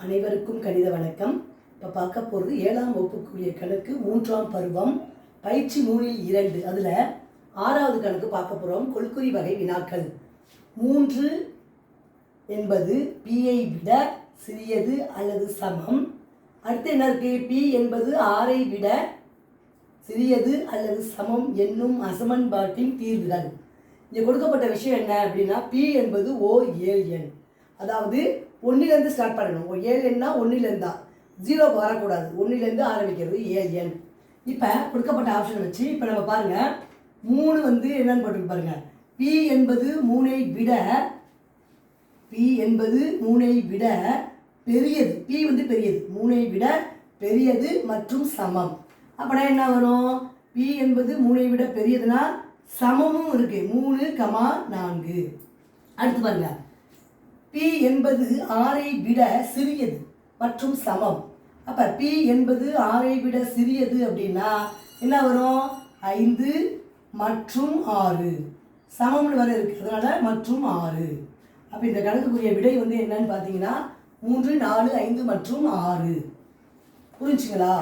அனைவருக்கும் கணித வணக்கம். இப்போ பார்க்க போகிறது 7ஆம் வகுப்புக்குரிய கணக்கு 3ஆம் பருவம் பயிற்சி 3இல் 2. அதில் 6வது கணக்கு பார்க்க போகிறோம். கொள்குறி வகை வினாக்கள். 3 என்பது Pயை விட சிறியது அல்லது சமம். அடுத்து என்ன இருக்கு? P என்பது 6ஐ விட சிறியது அல்லது சமம் என்னும் அசமன்பாட்டின் தீர்வுகள். இங்கே கொடுக்கப்பட்ட விஷயம் என்ன அப்படின்னா, P என்பது ஓர் ஏழ் எண். அதாவது 1லேருந்து ஸ்டார்ட் பண்ணணும். ஒரு 7 எண்ணா 1லேருந்தா, 0 வரக்கூடாது. 1லேருந்து ஆரம்பிக்கிறது 7 எண். இப்போ கொடுக்கப்பட்ட ஆப்ஷன் வச்சு இப்போ நம்ம பாருங்கள், 3 வந்து என்னன்னு போட்டு பாருங்கள். P என்பது 3ஐ விட பெரியது. P வந்து பெரியது, 3ஐ விட பெரியது மற்றும் சமம். அப்படின்னா என்ன வரும்? P என்பது 3ஐ விட பெரியதுன்னா சமமும் இருக்கு, 3,4. அடுத்து பாருங்க, P என்பது 6ஐ விட சிறியது மற்றும் சமம். அப்போ P என்பது 6ஐ விட சிறியது அப்படின்னா என்ன வரும்? 5 மற்றும் 6 சமம்னு வர இருக்கு, அதனால மற்றும் 6. அப்போ இந்த கணக்குக்குரிய விடை வந்து என்னன்னு பார்த்தீங்கன்னா 3, 4, 5 மற்றும் 6. புரிஞ்சுங்களா?